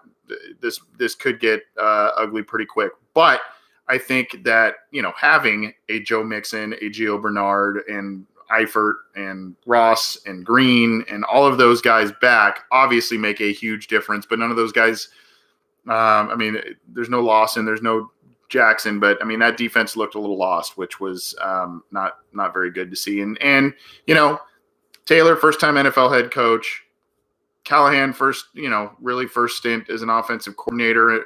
this could get ugly pretty quick. But I think that having a Joe Mixon, a Gio Bernard, and Eifert and Ross and Green and all of those guys back obviously make a huge difference. But none of those guys, there's no Lawson, there's no Jackson, but that defense looked a little lost, which was not very good to see. And Taylor, first time NFL head coach, Callahan, first stint as an offensive coordinator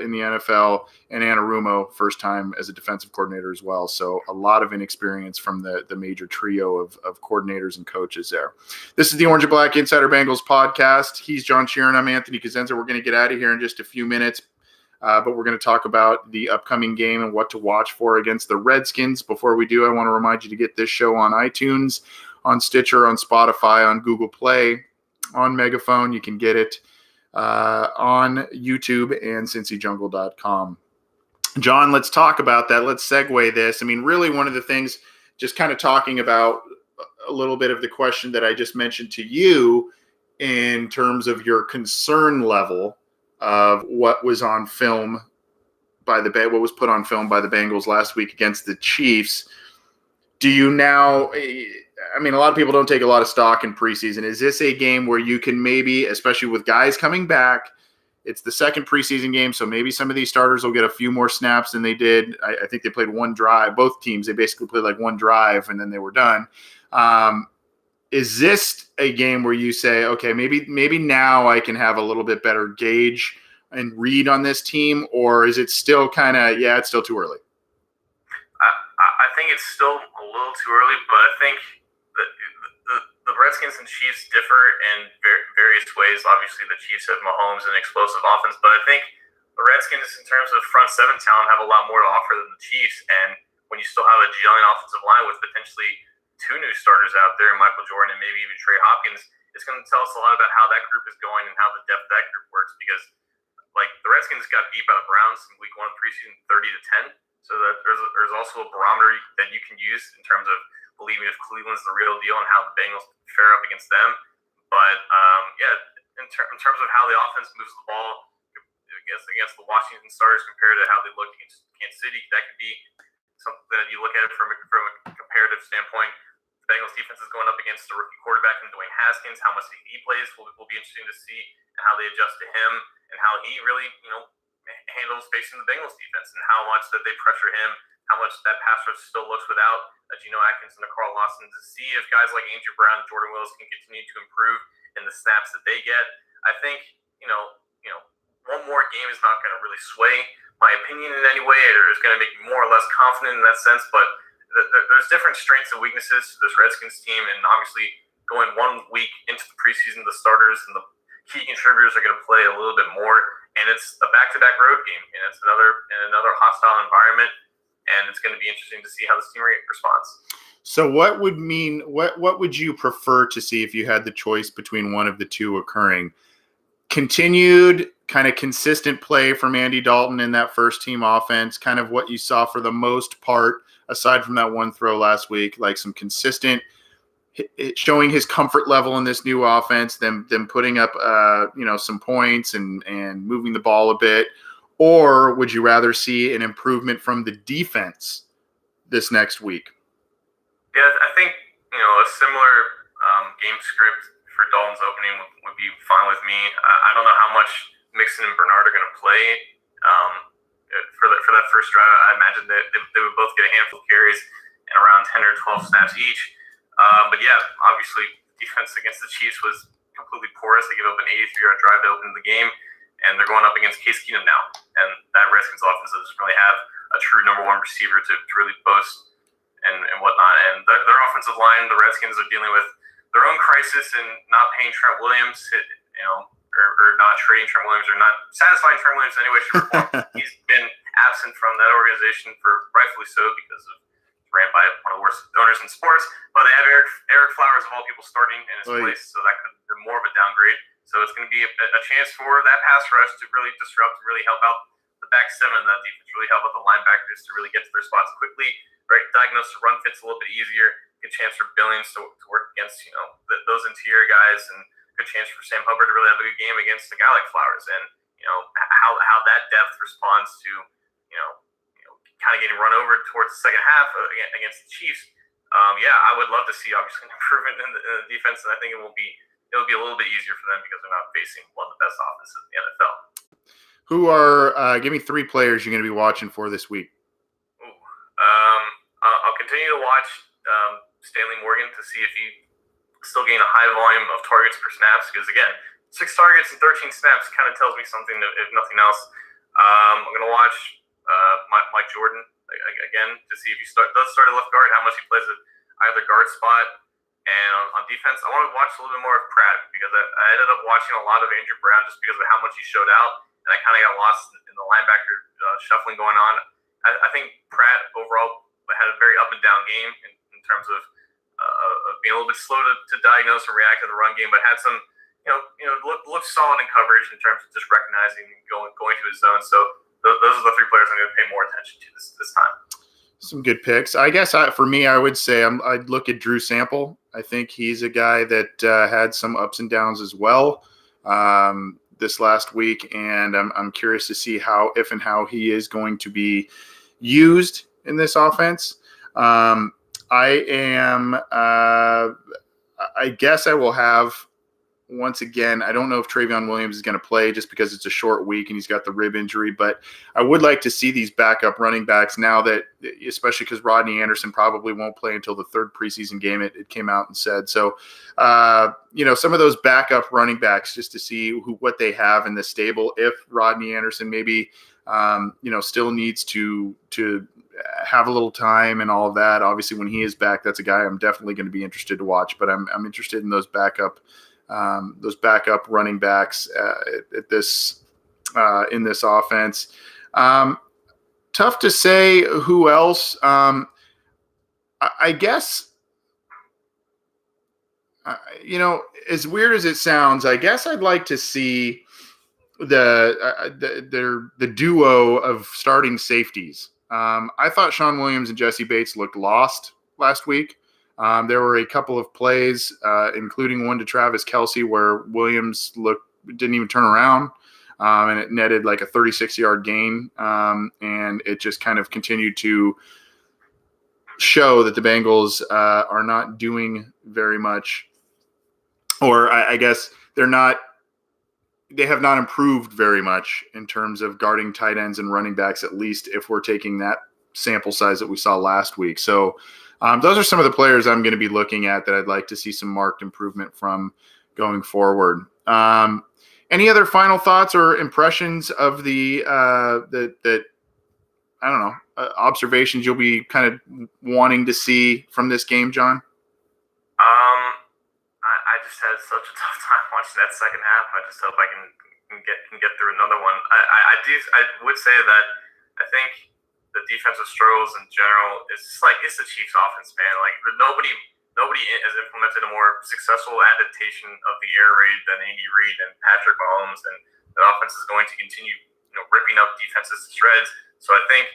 in the NFL, and Anarumo, first time as a defensive coordinator as well. So a lot of inexperience from the major trio of coordinators and coaches there. This is the Orange and Black Insider Bengals podcast. He's John Sheeran. I'm Anthony Cosenza. We're going to get out of here in just a few minutes. But we're going to talk about the upcoming game and what to watch for against the Redskins. Before we do, I want to remind you to get this show on iTunes, on Stitcher, on Spotify, on Google Play, on Megaphone. You can get it on YouTube and CincyJungle.com. John, let's talk about that. Let's segue this. Really one of the things, just kind of talking about a little bit of the question that I just mentioned to you in terms of your concern level of what was on film what was put on film by the Bengals last week against the Chiefs. Do you now, I mean, a lot of people don't take a lot of stock in preseason. Is this a game where you can maybe, especially with guys coming back, it's the second preseason game, so maybe some of these starters will get a few more snaps than they did. I think they played one drive. Both teams, they basically played like one drive, and then they were done. Is this a game where you say, okay, maybe now I can have a little bit better gauge and read on this team, or is it still kind of, it's still too early? I think it's still a little too early, but I think the Redskins and Chiefs differ in various ways. Obviously, the Chiefs have Mahomes and explosive offense, but I think the Redskins, in terms of front seven talent, have a lot more to offer than the Chiefs. And when you still have a gelling offensive line with potentially two new starters out there, Michael Jordan and maybe even Trey Hopkins, it's going to tell us a lot about how that group is going and how the depth of that group works. Because, like, the Redskins got beat by the Browns in Week 1 preseason 30-10. So that there's also a barometer that you can use in terms of believing if Cleveland's the real deal and how the Bengals fare up against them. But in terms of how the offense moves the ball against the Washington Stars compared to how they looked against Kansas City, that could be something that you look at it from a comparative standpoint. The Bengals defense is going up against a rookie quarterback in Dwayne Haskins. How much he plays will be interesting to see, and how they adjust to him, and how he really handles facing the Bengals defense, and how much that they pressure him, how much that pass rush still looks without Geno Atkins and Carl Lawson, to see if guys like Andrew Brown and Jordan Willis can continue to improve in the snaps that they get. I think one more game is not going to really sway my opinion in any way, or is going to make me more or less confident in that sense. But there's different strengths and weaknesses to this Redskins team, and obviously going 1 week into the preseason, the starters and the key contributors are going to play a little bit more. And it's a back-to-back road game, and it's another hostile environment, and it's going to be interesting to see how this team responds. So what would you prefer to see if you had the choice between one of the two occurring? Continued kind of consistent play from Andy Dalton in that first team offense, kind of what you saw for the most part, aside from that one throw last week, like some consistent showing his comfort level in this new offense, them putting up some points and moving the ball a bit, or would you rather see an improvement from the defense this next week? Yeah, I think a similar game script for Dalton's opening would be fine with me. I don't know how much Mixon and Bernard are going to play for that first drive. I imagine that they would both get a handful of carries and around 10 or 12 snaps each. But yeah, obviously defense against the Chiefs was completely porous. They gave up an 83-yard drive to open the game, and they're going up against Case Keenum now. And that Redskins offense doesn't really have a true number one receiver to really boast and whatnot. And their offensive line, the Redskins are dealing with their own crisis in not paying Trent Williams, or not trading Trent Williams, or not satisfying Trent Williams in any way, shape, or form. He's been absent from that organization for rightfully so, because of ran by one of the worst owners in sports. But they have Eric Flowers, of all people, starting in his place, so that could be more of a downgrade. So it's going to be a chance for that pass rush to really disrupt, really help out the back seven of that defense, really help out the linebackers to really get to their spots quickly, right? Diagnose the run fits a little bit easier. Good chance for Billings to work against those interior guys, and good chance for Sam Hubbard to really have a good game against a guy like Flowers. And how that depth responds to kind of getting run over towards the second half against the Chiefs. I would love to see obviously an improvement in the defense, and I think it will be a little bit easier for them because they're not facing one of the best offenses in the NFL. Who are give me 3 players you're going to be watching for this week? I'll continue to watch Stanley Morgan to see if he still gain a high volume of targets per snaps, because again, 6 targets and 13 snaps kind of tells me something, if nothing else. I'm going to watch Mike Jordan again to see if he does start at left guard, how much he plays at either guard spot. And on defense, I want to watch a little bit more of Pratt, because I ended up watching a lot of Andrew Brown just because of how much he showed out, and I kind of got lost in the linebacker shuffling going on. I think Pratt overall had a very up and down game in terms of being a little bit slow to diagnose and react to the run game, but had some looked solid in coverage in terms of just recognizing and going to his zone. So those are the 3 players I'm going to pay more attention to this time. Some good picks. I guess for me, I would say I'd look at Drew Sample. I think he's a guy that had some ups and downs as well this last week, and I'm curious to see if and how he is going to be used in this offense. I am. I guess I will have. Once again, I don't know if Travion Williams is going to play just because it's a short week and he's got the rib injury, but I would like to see these backup running backs now that, especially because Rodney Anderson probably won't play until the third preseason game, it came out and said. So, some of those backup running backs just to see what they have in the stable. If Rodney Anderson maybe, still needs to have a little time and all of that. Obviously, when he is back, that's a guy I'm definitely going to be interested to watch, but I'm interested in those backup running backs at this in this offense. Tough to say who else. I guess as weird as it sounds, I guess I'd like to see the duo of starting safeties. I thought Sean Williams and Jesse Bates looked lost last week. There were a couple of plays, including one to Travis Kelce, where Williams didn't even turn around, and it netted like a 36-yard gain. And it just kind of continued to show that the Bengals are not doing very much, or I guess they have not improved very much in terms of guarding tight ends and running backs, at least if we're taking that sample size that we saw last week. So those are some of the players I'm going to be looking at that I'd like to see some marked improvement from going forward. Any other final thoughts or impressions of observations you'll be kind of wanting to see from this game, John? I just had such a tough time watching that second half. I just hope I can get through another one. I would say that I think the defensive struggles in general, it's the Chiefs offense, man. Like nobody has implemented a more successful adaptation of the air raid than Andy Reid and Patrick Mahomes, and the offense is going to continue, ripping up defenses to shreds. So I think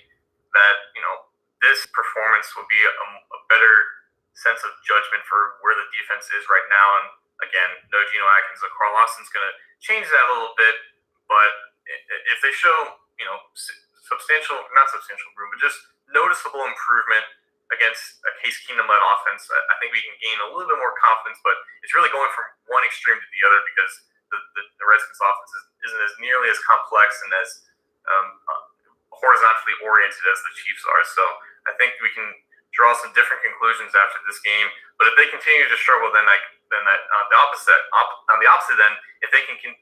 that, this performance will be a better sense of judgment for where the defense is right now. And again, no Geno Atkins or Carl Lawson's going to change that a little bit, but if they show, not substantial improvement, but just noticeable improvement against a Case Keenum-led offense, I think we can gain a little bit more confidence, but it's really going from one extreme to the other because the Redskins offense isn't as nearly as complex and as horizontally oriented as the Chiefs are. So I think we can draw some different conclusions after this game. But if they continue to struggle, then on the opposite end, if they continue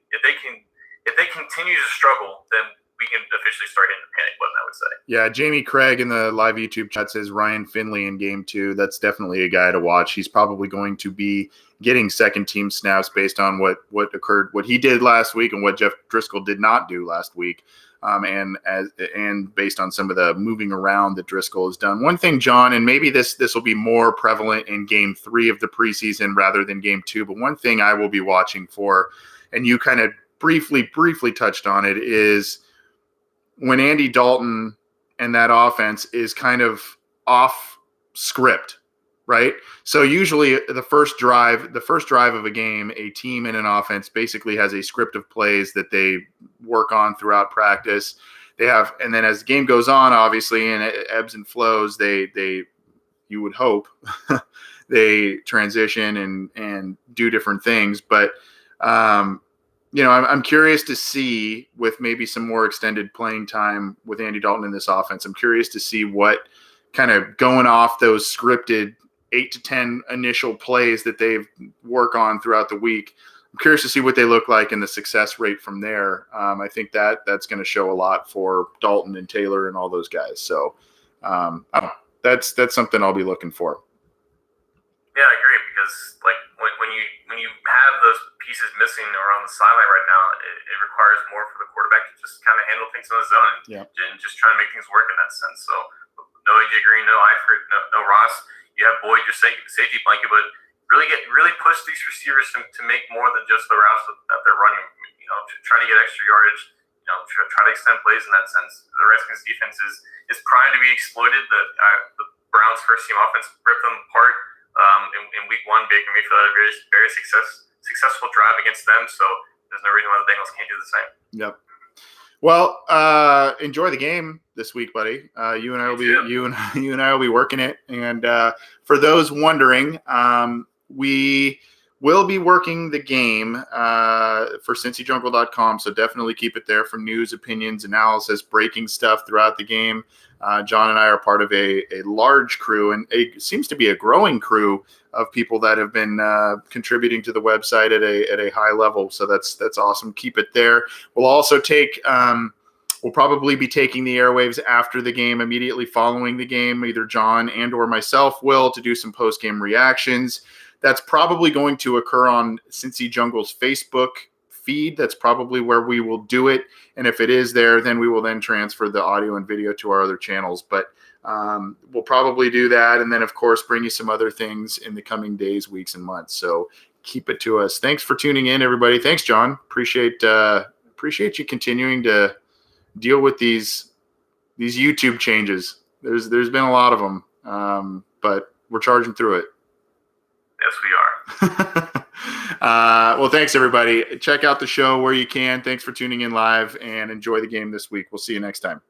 to struggle, then we can officially start hitting the panic button, I would say. Yeah, Jamie Craig in the live YouTube chat says Ryan Finley in game 2. That's definitely a guy to watch. He's probably going to be getting second team snaps based on what occurred, what he did last week and what Jeff Driscoll did not do last week. And based on some of the moving around that Driscoll has done. One thing, John, and maybe this will be more prevalent in game 3 of the preseason rather than game 2, but one thing I will be watching for, and you kind of briefly touched on it, is when Andy Dalton and that offense is kind of off script, right? So usually the first drive of a game, a team in an offense basically has a script of plays that they work on throughout practice. And then as the game goes on, obviously, and it ebbs and flows, you would hope they transition and do different things. But I'm curious to see, with maybe some more extended playing time with Andy Dalton in this offense, I'm curious to see what kind of going off those scripted 8 to 10 initial plays that they work on throughout the week. I'm curious to see what they look like and the success rate from there. I think that's going to show a lot for Dalton and Taylor and all those guys. So that's something I'll be looking for. Yeah, I agree, because when you have those pieces missing or on the sideline right now, it requires more for the quarterback to just kind of handle things on his own and just try to make things work in that sense. So no AJ Green, no Eifert, no Ross. You have Boyd, your safety blanket, but really push these receivers to make more than just the routes that they're running. To try to get extra yardage. Try to extend plays in that sense. The Redskins defense is primed to be exploited. The Browns' first team offense ripped them apart. In week 1, Baker Mayfield had a very successful drive against them, so there's no reason why the Bengals can't do the same. Yep. Well, enjoy the game this week, buddy. You and I will be working it. And for those wondering, we will be working the game for CincyJungle.com. So definitely keep it there for news, opinions, analysis, breaking stuff throughout the game. John and I are part of a large crew, and it seems to be a growing crew of people that have been contributing to the website at a high level. So that's awesome. Keep it there. We'll also take we'll probably be taking the airwaves after the game, immediately following the game. Either John and or myself will, to do some post-game reactions. That's probably going to occur on Cincy Jungle's Facebook feed. That's probably where we will do it. And if it is there, then we will then transfer the audio and video to our other channels. But we'll probably do that. And then, of course, bring you some other things in the coming days, weeks, and months. So keep it to us. Thanks for tuning in, everybody. Thanks, John. Appreciate you continuing to deal with these YouTube changes. There's been a lot of them, but we're charging through it. Yes, we are. Well, thanks, everybody. Check out the show where you can. Thanks for tuning in live, and enjoy the game this week. We'll see you next time.